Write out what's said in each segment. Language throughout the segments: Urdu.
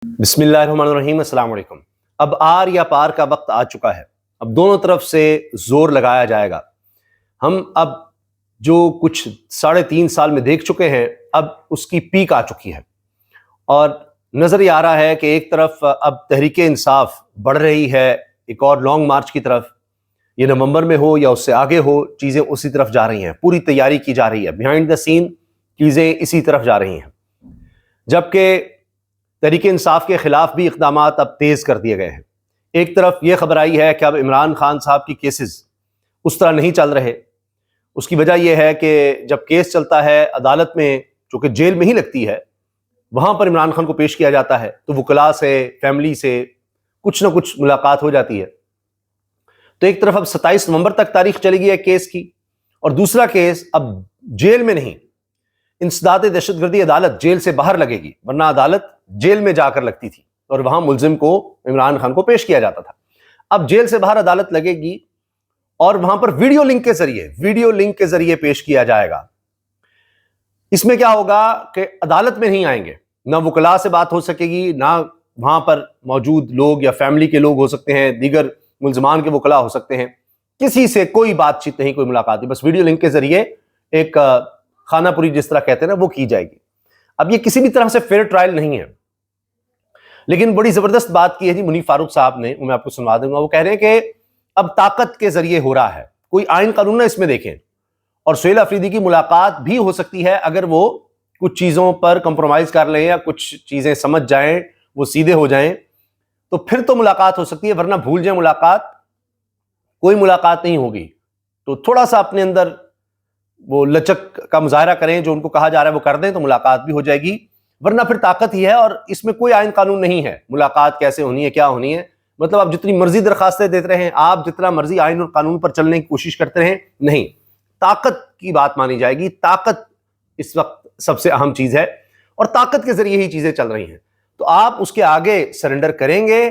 بسم اللہ الرحمن الرحیم، السلام علیکم۔ اب آر یا پار کا وقت آ چکا ہے، اب دونوں طرف سے زور لگایا جائے گا۔ ہم اب جو کچھ 3.5 سال میں دیکھ چکے ہیں، اب اس کی پیک آ چکی ہے، اور نظر یہ آ رہا ہے کہ ایک طرف اب تحریک انصاف بڑھ رہی ہے ایک اور لانگ مارچ کی طرف، یہ نومبر میں ہو یا اس سے آگے ہو، چیزیں اسی طرف جا رہی ہیں، پوری تیاری کی جا رہی ہے، بیہائنڈ دا سین چیزیں اسی طرف جا رہی ہیں، جبکہ تحریک انصاف کے خلاف بھی اقدامات اب تیز کر دیے گئے ہیں۔ ایک طرف یہ خبر آئی ہے کہ اب عمران خان صاحب کی کیسز اس طرح نہیں چل رہے۔ اس کی وجہ یہ ہے کہ جب کیس چلتا ہے عدالت میں، جو کہ جیل میں ہی لگتی ہے، وہاں پر عمران خان کو پیش کیا جاتا ہے تو وکلاء سے، فیملی سے کچھ نہ کچھ ملاقات ہو جاتی ہے۔ تو ایک طرف اب 27 نومبر تک تاریخ چلی گئی ہے کیس کی، اور دوسرا کیس اب جیل میں نہیں، انسداد دہشت گردی عدالت جیل سے باہر لگے گی، ورنہ عدالت جیل میں جا کر لگتی تھی اور وہاں ملزم کو، عمران خان کو پیش کیا جاتا تھا۔ اب جیل سے باہر عدالت لگے گی اور وہاں پر ویڈیو لنک کے ذریعے پیش کیا جائے گا۔ اس میں کیا ہوگا کہ عدالت میں نہیں آئیں گے، نہ وکلاء سے بات ہو سکے گی، نہ وہاں پر موجود لوگ یا فیملی کے لوگ ہو سکتے ہیں، دیگر ملزمان کے وکلاء ہو سکتے ہیں، کسی سے کوئی بات چیت نہیں، کوئی ملاقات نہیں، بس ویڈیو لنک کے ذریعے ایک خانہ پوری جس طرح کہتے ہیں نا، وہ کی جائے گی۔ اب یہ کسی بھی طرح سے فیئر ٹرائل نہیں ہے، لیکن بڑی زبردست بات کی ہے جی منیف فاروق صاحب نے، وہ میں آپ کو سنوا دوں گا۔ وہ کہہ رہے ہیں کہ اب طاقت کے ذریعے ہو رہا ہے، کوئی آئین قانون نہ اس میں دیکھیں، اور سہیل آفریدی کی ملاقات بھی ہو سکتی ہے اگر وہ کچھ چیزوں پر کمپرومائز کر لیں یا کچھ چیزیں سمجھ جائیں، وہ سیدھے ہو جائیں، تو پھر تو ملاقات ہو سکتی ہے، ورنہ بھول جائیں ملاقات، کوئی ملاقات نہیں ہوگی۔ تو تھوڑا سا اپنے اندر وہ لچک کا مظاہرہ کریں، جو ان کو کہا جا رہا ہے وہ کر دیں تو ملاقات بھی ہو جائے گی، ورنہ پھر طاقت ہی ہے، اور اس میں کوئی آئین قانون نہیں ہے ملاقات کیسے ہونی ہے، کیا ہونی ہے۔ مطلب آپ جتنی مرضی درخواستیں دیتے رہیں، آپ جتنا مرضی آئین اور قانون پر چلنے کی کوشش کرتے رہیں، نہیں، طاقت کی بات مانی جائے گی۔ طاقت اس وقت سب سے اہم چیز ہے، اور طاقت کے ذریعے ہی چیزیں چل رہی ہیں، تو آپ اس کے آگے سرنڈر کریں گے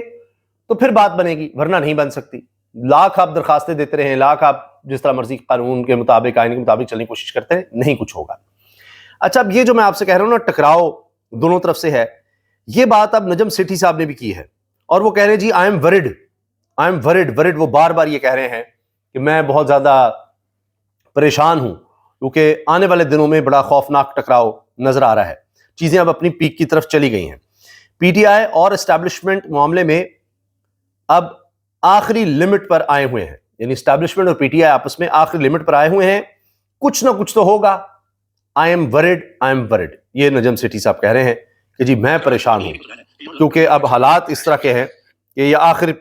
تو پھر بات بنے گی، ورنہ نہیں بن سکتی۔ لاکھ آپ درخواستیں دیتے رہیں، لاکھ آپ جس طرح مرضی قانون کے مطابق، آئین کے مطابق چلنے کی کوشش کرتے ہیں، نہیں کچھ ہوگا۔ اچھا، اب یہ جو میں آپ سے کہہ رہا ہوں نا، ٹکراؤ دونوں طرف سے ہے، یہ بات اب نجم سیٹھی صاحب نے بھی کی ہے، اور وہ کہہ رہے ہیں جی آئی ایم ورڈ، وہ بار بار یہ کہہ رہے ہیں کہ میں بہت زیادہ پریشان ہوں، کیونکہ آنے والے دنوں میں بڑا خوفناک ٹکراؤ نظر آ رہا ہے، چیزیں اب اپنی پیک کی طرف چلی گئی ہیں۔ پی ٹی آئی اور اسٹیبلشمنٹ معاملے میں اب آخری لمٹ پر آئے ہوئے ہیں، یعنی اسٹیبلشمنٹ اور پی ٹی آئی آپس میں آخری لمٹ پر آئے ہوئے ہیں، کچھ نہ کچھ تو ہوگا۔ آئی ایم ورڈ، یہ نجم سیٹھی صاحب کہہ رہے ہیں کہ جی میں پریشان ہوں، کیونکہ اب حالات اس طرح کے ہیں کہ یہ آخر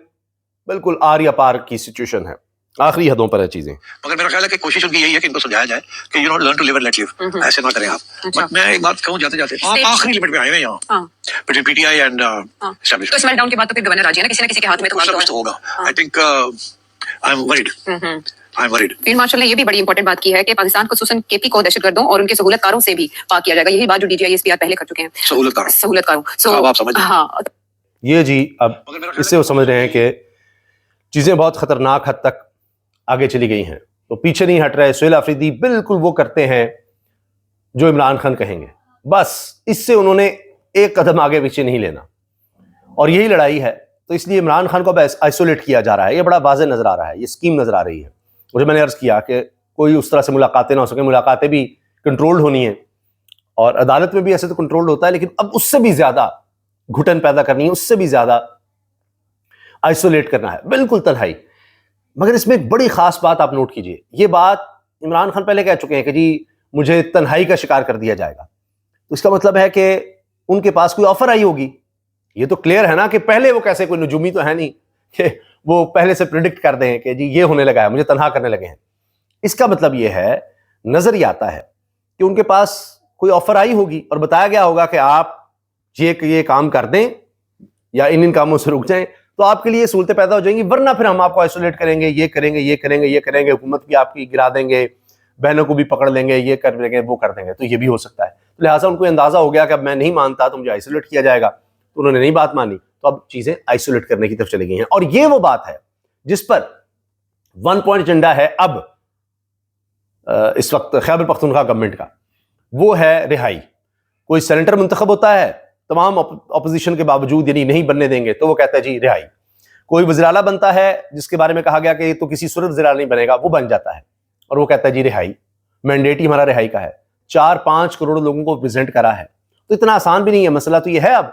بالکل آر یا پار کی سچویشن ہے، آخری حدوں پر ہے چیزیں۔ مگر میرا خیال ہے کہ کوشش ان کی یہی ہے کہ ان کو سمجھایا جائے کہ you know learn to live and let live, ایسے نہ کریں آپ۔ بٹ میں ایک بات کہوں جاتے جاتے، آپ آخری لمٹ پہ آئے ہوئے ہیں یہاں between P T I and establishment. تو اس میلٹ ڈاؤن کے بعد تو پھر گورنر راضی ہے نا، کسی نہ کسی کے ہاتھ میں تو کچھ ہوگا۔ I think I am word. Field marshal نے یہ بھی بڑی امپورٹنٹ بات کی ہے کہ پاکستان خصوصاً کے پی کو دہشت گردوں اور ان کے سہولت کاروں سے بھی پاک کیا جائے گا، یہی بات جو D G I S P R پہلے کر چکے ہیں، سہولت کاروں۔ آپ سمجھ ہاں، یہ جی اب اس سے وہ سمجھ رہے ہیں کہ چیزیں بہت خطرناک حد تک آگے چلی گئی ہیں، تو پیچھے نہیں ہٹ رہے۔ سہیل آفریدی بالکل وہ کرتے ہیں جو عمران خان کہیں گے، بس اس سے انہوں نے ایک قدم آگے پیچھے نہیں لینا، اور یہی لڑائی ہے۔ تو اس لیے عمران خان کو اب آئسولیٹ کیا جا رہا ہے، یہ بڑا واضح نظر آ رہا ہے، یہ اسکیم نظر آ رہی ہے۔ مجھے میں نے عرض کیا کہ کوئی اس طرح سے ملاقاتیں نہ ہو سکیں، ملاقاتیں بھی کنٹرولڈ ہونی ہیں، اور عدالت میں بھی ایسے تو کنٹرولڈ ہوتا ہے، لیکن اب اس سے بھی زیادہ گھٹن پیدا کرنی ہے، اس سے بھی زیادہ آئسولیٹ کرنا ہے، بالکل تنہائی۔ مگر اس میں ایک بڑی خاص بات آپ نوٹ کیجئے، یہ بات عمران خان پہلے کہہ چکے ہیں کہ جی مجھے تنہائی کا شکار کر دیا جائے گا، تو اس کا مطلب ہے کہ ان کے پاس کوئی آفر آئی ہوگی۔ یہ تو کلیئر ہے نا کہ پہلے وہ کیسے، کوئی نجومی تو ہے نہیں کہ وہ پہلے سے پریڈکٹ کر دیں کہ جی یہ ہونے لگا ہے، مجھے تنہا کرنے لگے ہیں۔ اس کا مطلب یہ ہے، نظر ہی آتا ہے کہ ان کے پاس کوئی آفر آئی ہوگی اور بتایا گیا ہوگا کہ آپ یہ کام کر دیں یا ان کاموں سے رک جائیں تو آپ کے لیے سہولتیں پیدا ہو جائیں گی، ورنہ پھر ہم آپ کو آئسولیٹ کریں گے، یہ کریں گے، حکومت بھی آپ کی گرا دیں گے، بہنوں کو بھی پکڑ لیں گے، یہ کر دیں گے، وہ کر دیں گے۔ تو یہ بھی ہو سکتا ہے، لہٰذا ان کو اندازہ ہو گیا کہ اب میں نہیں مانتا تو مجھے آئسولیٹ کیا جائے گا، تو انہوں نے نہیں بات مانی، تو اب چیزیں آئسولیٹ کرنے کی طرف چلی گئی ہیں۔ اور یہ وہ بات ہے جس پر ون پوائنٹ ایجنڈا ہے اب اس وقت خیبر پختونخوا گورنمنٹ کا، وہ ہے رہائی۔ کوئی سینیٹر منتخب ہوتا ہے تمام اپوزیشن کے باوجود یعنی نہیں بننے دیں گے تو وہ کہتا ہے جی رہائی. کوئی وزیر اعلیٰ بنتا ہے جس کے بارے میں کہا گیا کہ یہ تو کسی صورت وزیر اعلیٰ نہیں بنے گا, وہ بن جاتا ہے اور وہ کہتا ہے جی رہائی, مینڈیٹ ہی ہمارا رہائی کا ہے. 4-5 کروڑ لوگوں کو پریزنٹ کرا ہے, تو اتنا آسان بھی نہیں ہے. مسئلہ تو یہ ہے اب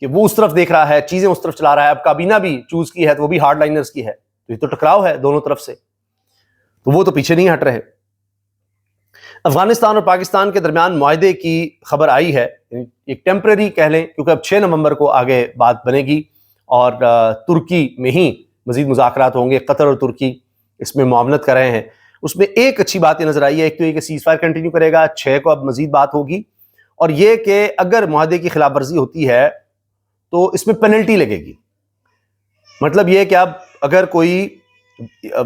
کہ وہ اس طرف دیکھ رہا ہے, چیزیں اس طرف چلا رہا ہے. اب کابینہ بھی چوز کی ہے تو وہ بھی ہارڈ لائنرز کی ہے, تو یہ تو ٹکراؤ ہے دونوں طرف سے, تو وہ تو پیچھے نہیں ہٹ رہے. افغانستان اور پاکستان کے درمیان معاہدے کی خبر آئی ہے, ایک ٹیمپرری کہہ لیں, کیونکہ اب 6 نومبر کو آگے بات بنے گی اور ترکی میں ہی مزید مذاکرات ہوں گے. قطر اور ترکی اس میں معاونت کر رہے ہیں. اس میں ایک اچھی بات یہ نظر آئی ہے, ایک تو یہ کہ سیز فائر کنٹینیو کرے گا, 6 کو اب مزید بات ہوگی, اور یہ کہ اگر معاہدے کی خلاف ورزی ہوتی ہے تو اس میں پینلٹی لگے گی. مطلب یہ کہ اب اگر کوئی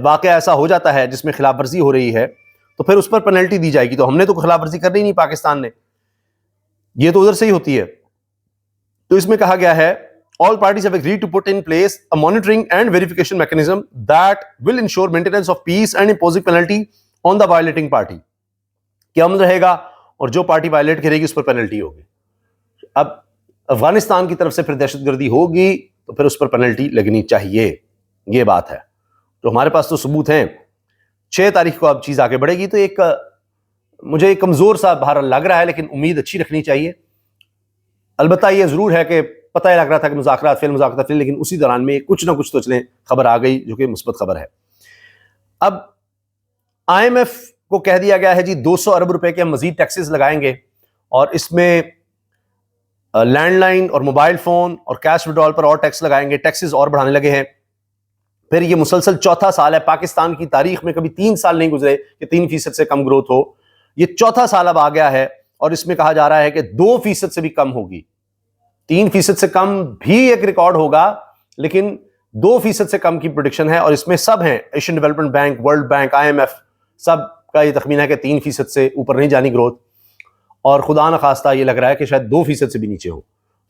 واقعہ ایسا ہو جاتا ہے جس میں خلاف ورزی ہو رہی ہے تو پھر اس پر پینلٹی دی جائے گی. تو ہم نے تو خلاف ورزی کرنی نہیں پاکستان نے, یہ تو ادھر سے ہی ہوتی ہے. تو اس میں کہا گیا ہے all parties have agreed to put in place a monitoring and verification mechanism that will ensure maintenance of peace and imposing penalty on the violating party. کہ امن رہے گا اور جو پارٹی وائلیٹ کرے گی اس پر پینلٹی ہوگی. اب افغانستان کی طرف سے پھر دہشت گردی ہوگی تو پھر اس پر پینلٹی لگنی چاہیے, یہ بات ہے. تو ہمارے پاس تو ثبوت ہیں. 6 تاریخ کو اب چیز آگے بڑھے گی, تو ایک مجھے ایک کمزور سا بہرحال لگ رہا ہے, لیکن امید اچھی رکھنی چاہیے. البتہ یہ ضرور ہے کہ پتہ ہی لگ رہا تھا کہ مذاکرات فیل, لیکن اسی دوران میں کچھ نہ کچھ تو چلیں خبر آ گئی جو کہ مثبت خبر ہے. اب IMF کو کہہ دیا گیا ہے جی 200 ارب روپے کے ہم مزید ٹیکسز لگائیں گے, اور اس میں لینڈ لائن اور موبائل فون اور کیش وڈرال پر اور ٹیکس لگائیں گے. ٹیکسز اور بڑھانے لگے ہیں. پھر یہ مسلسل 4تھا سال ہے, پاکستان کی تاریخ میں کبھی 3 سال نہیں گزرے کہ 3% سے کم گروتھ ہو. یہ 4تھا سال اب آ گیا ہے, اور اس میں کہا جا رہا ہے کہ 2% سے بھی کم ہوگی. 3% سے کم بھی ایک ریکارڈ ہوگا, لیکن 2% سے کم کی پریڈکشن ہے. اور اس میں سب ہیں, Asian development bank, world bank, IMF, سب کا یہ تخمینہ ہے کہ 3% سے اوپر نہیں جانی گروتھ, اور خدا نخواستہ یہ لگ رہا ہے کہ شاید 2% سے بھی نیچے ہو.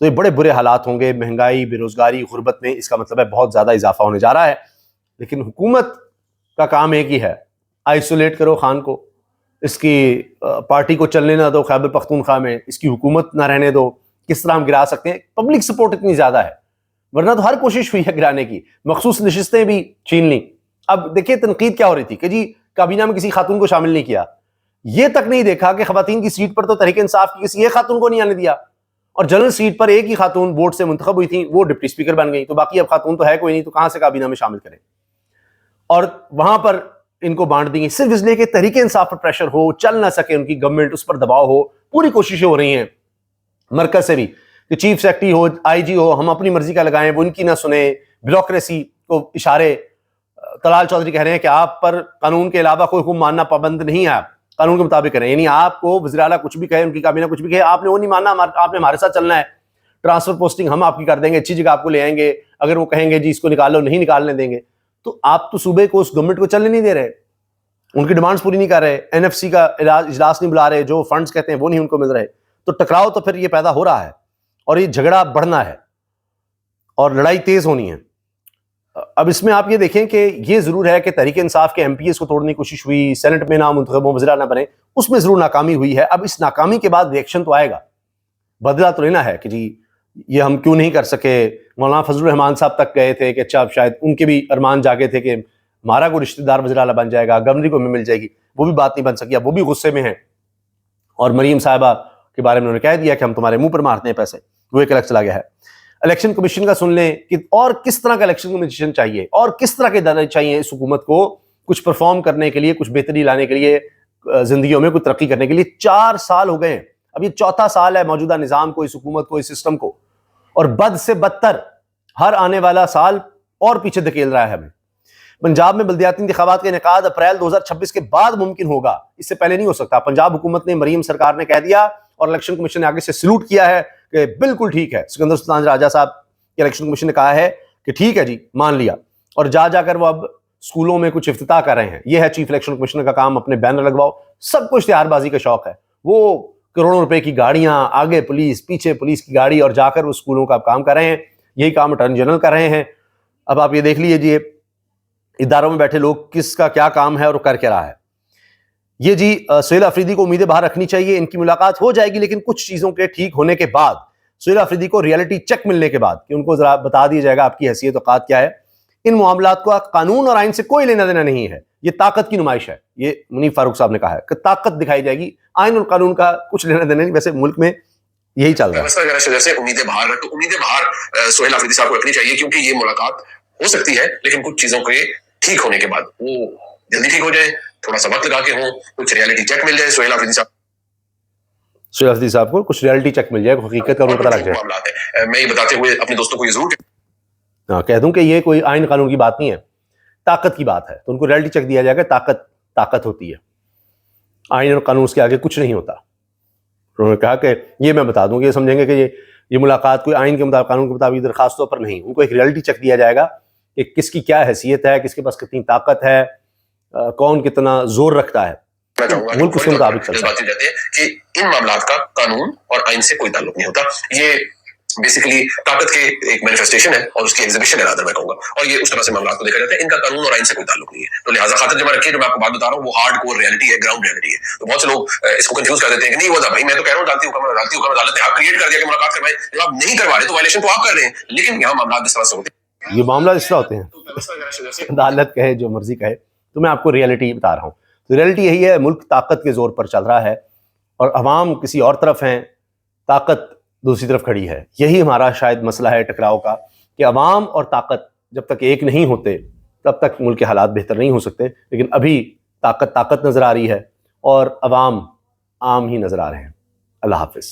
تو یہ بڑے برے حالات ہوں گے, مہنگائی, بے روزگاری, غربت میں اس کا مطلب ہے بہت زیادہ اضافہ ہونے جا رہا ہے. لیکن حکومت کا کام ایک ہی ہے, آئسولیٹ کرو خان کو, اس کی پارٹی کو چلنے نہ دو خیبر پختونخوا میں, اس کی حکومت نہ رہنے دو. کس طرح ہم گرا سکتے ہیں؟ پبلک سپورٹ اتنی زیادہ ہے, ورنہ تو ہر کوشش ہوئی ہے گرانے کی, مخصوص نشستیں بھی چھین لیں. اب دیکھیے تنقید کیا ہو رہی تھی کہ جی کابینہ میں کسی خاتون کو شامل نہیں کیا. یہ تک نہیں دیکھا کہ خواتین کی سیٹ پر تو تحریک انصاف کی کسی ایک خاتون کو نہیں آنے دیا, اور جنرل سیٹ پر ایک ہی خاتون ووٹ سے منتخب ہوئی تھی, وہ ڈپٹی اسپیکر بن گئی. تو باقی اب خاتون تو ہے کوئی نہیں, تو کہاں سے کابینہ میں شامل کریں, اور وہاں پر ان کو بانٹ دیں گے صرف اس لیے کہ تحریک انصاف پر پریشر ہو, چل نہ سکے ان کی گورنمنٹ, اس پر دباؤ ہو. پوری کوششیں ہو رہی ہیں مرکز سے بھی کہ چیف سیکرٹری ہو, IG ہو, ہم اپنی مرضی کا لگائیں, وہ ان کی نہ سنیں. بیوروکریسی کو اشارے, طلال چودھری کہہ رہے ہیں کہ آپ پر قانون کے علاوہ کوئی حکم ماننا پابند نہیں ہے, آپ قانون کے مطابق کریں. یعنی آپ کو وزیر اعلیٰ کچھ بھی کہے, ان کی کابینہ کچھ بھی کہے, آپ نے وہ نہیں ماننا, آپ نے ہمارے ساتھ چلنا ہے. ٹرانسفر پوسٹنگ ہم آپ کی کر دیں گے, اچھی جگہ آپ کو لے آئیں گے. اگر وہ کہیں گے جی اس کو نکالو, نہیں نکالنے دیں گے. تو آپ تو صوبے کو, اس گورنمنٹ کو چلنے نہیں دے رہے, ان کی ڈیمانڈز پوری نہیں کر رہے, NFC کا اجلاس نہیں بلا رہے, جو فنڈز کہتے ہیں وہ نہیں ان کو مل رہے. تو ٹکراؤ تو پھر یہ پیدا ہو رہا ہے, اور یہ جھگڑا بڑھنا ہے, اور لڑائی تیز ہونی ہے. اب اس میں آپ یہ دیکھیں کہ یہ ضرور ہے کہ تحریک انصاف کے MPs کو توڑنے کی کوشش ہوئی, سینٹ میں نامنتخب وزیر اعلیٰ بنے, اس میں ضرور ناکامی ہوئی ہے. اب اس ناکامی کے بعد ریئیکشن تو آئے گا, بدلہ تو لینا ہے کہ جی یہ ہم کیوں نہیں کر سکے. مولانا فضل الرحمان صاحب تک گئے تھے کہ اچھا شاید ان کے بھی ارمان جاگے تھے کہ ہمارا کوئی رشتہ دار وزیر اعلیٰ بن جائے گا, گورنری کو ہمیں مل جائے گی. وہ بھی بات نہیں بن سکی, اب وہ بھی غصے میں ہیں, اور مریم صاحبہ کے بارے میں انہوں نے کہہ دیا کہ ہم تمہارے منہ پر مارتے ہیں پیسے. وہ ایک الگ چلا گیا ہے. الیکشن کمیشن کا سن لیں کہ اور کس طرح کا الیکشن کمیشن چاہیے, اور کس طرح کے ادارے چاہیے اس حکومت کو کچھ پرفارم کرنے کے لیے, کچھ بہتری لانے کے لیے, زندگیوں میں کچھ ترقی کرنے کے لیے. 4 سال ہو گئے ہیں, اب یہ 4تھا سال ہے موجودہ نظام کو, اس حکومت کو, اس سسٹم کو, اور بد سے بدتر ہر آنے والا سال اور پیچھے دھکیل رہا ہے ہمیں. پنجاب میں بلدیاتی انتخابات کا انعقاد اپریل 2026 کے بعد ممکن ہوگا, اس سے پہلے نہیں ہو سکتا. پنجاب حکومت نے, مریم سرکار نے کہہ دیا, اور الیکشن کمیشن نے آگے سے سلوٹ کیا ہے کہ بالکل ٹھیک ہے. سکندر سلطان راجہ صاحب کی الیکشن کمیشن نے کہا ہے کہ ٹھیک ہے جی, مان لیا, اور جا کر وہ اب اسکولوں میں کچھ افتتاح کر رہے ہیں. یہ ہے چیف الیکشن کمیشنر کا کام, اپنے بینر لگواؤ. سب کو اشتہار بازی کا شوق ہے, وہ کروڑوں روپے کی گاڑیاں, آگے پولیس, پیچھے پولیس کی گاڑی, اور جا کر وہ اسکولوں کا کام کر رہے ہیں. یہی کام اٹارنی جنرل کر رہے ہیں. اب آپ یہ دیکھ لیجیے اداروں میں بیٹھے لوگ کس کا کیا کام ہے اور کر کے رہا ہے. یہ جی سہیل آفریدی کو امیدیں باہر رکھنی چاہیے, ان کی ملاقات ہو جائے گی, لیکن کچھ چیزوں کے ٹھیک ہونے کے بعد. سہیل آفریدی کو ریئلٹی چیک ملنے کے بعد کہ ان کو ذرا بتا دیا جائے گا آپ کی حیثیت اوقات کیا ہے، ان معاملات کو قانون اور آئین سے کوئی لینا دینا نہیں ہے، یہ طاقت کی نمائش ہے. یہ منیف فاروق صاحب نے کہا ہے کہ طاقت دکھائی جائے گی، آئین اور قانون کا کچھ لینا دینا نہیں. ویسے ملک میں یہی چل رہا ہے. جیسے امیدیں باہر، تو امیدیں باہر سہیل آفریدی صاحب کو رکھنی چاہیے، کیونکہ یہ ملاقات ہو سکتی ہے لیکن کچھ چیزوں کے ٹھیک ہونے کے بعد وہ جلدی ٹھیک ہو جائے، تھوڑا سا وقت لگا کے ہوں، کچھ ریئلٹی چیک مل جائے سہیل آفریدی صاحب کو، کچھ ریئلٹی چیک مل جائے، حقیقت کا پتہ لگ جائے. میں یہ بتاتے ہوئے اپنے دوستوں کو یہ ضرور کہہ دوں کہ یہ کوئی آئین قانون کی بات نہیں ہے، طاقت کی بات ہے. تو ان کو ریئلٹی چیک دیا جائے گا. طاقت ہوتی ہے، آئین اور قانون اس کے آگے کچھ نہیں ہوتا. انہوں نے کہا کہ یہ میں بتا دوں کہ یہ سمجھیں گے کہ یہ ملاقات کوئی آئین کے مطابق، قانون کے مطابق درخواست طور پر نہیں. ان کو ایک ریئلٹی چیک دیا جائے گا کہ کس کی کیا حیثیت ہے، کس کے پاس کتنی طاقت ہے، کون کتنا زور رکھتا ہے. ملک اس کے مطابق چلتا ہے. کہ ان معاملات کا قانون اور آئین سے کوئی تعلق نہیں ہوتا. یہ بیسیکلی طاقت کے ایک مینیفیسٹیشن ہے اور اس کی ایگزیبیشن ہے رادر، میں کہوں گا. اور یہ اس طرح سے معاملات کو دیکھا جاتا ہے، ان کا قانون اور آئین سے کوئی تعلق نہیں ہے. تو لہٰذا خاطر جمع رکھیے، جو میں آپ کو بات بتا رہا ہوں وہ ہارڈ کور ریئلٹی ہے، گراؤنڈ ریئلٹی ہے. تو بہت سے لوگ اس کو کنفیوز کر دیتے ہیں کہ نہیں وہ بھائی میں تو کہہ رہا ہوں ذاتی حکم عدالت نے آپ کریٹ کر دیا کہ ملاقات کروائیں. جب آپ نہیں کروا رہے تو وائلیشن تو آپ کر رہے ہیں، لیکن یہاں معاملات اس طرح سے ہوتے ہیں. یہ معاملات اس طرح ہوتے ہیں. عدالت کہے جو مرضی کہے، تو میں آپ کو ریئلٹی بتا رہا ہوں. تو ریئلٹی یہی ہے، ملک طاقت کے زور پر چل رہا ہے اور عوام کسی اور طرف ہیں، طاقت دوسری طرف کھڑی ہے. یہی ہمارا شاید مسئلہ ہے ٹکراؤ کا، کہ عوام اور طاقت جب تک ایک نہیں ہوتے تب تک ملک کے حالات بہتر نہیں ہو سکتے. لیکن ابھی طاقت نظر آ رہی ہے اور عوام عام ہی نظر آ رہے ہیں. اللہ حافظ.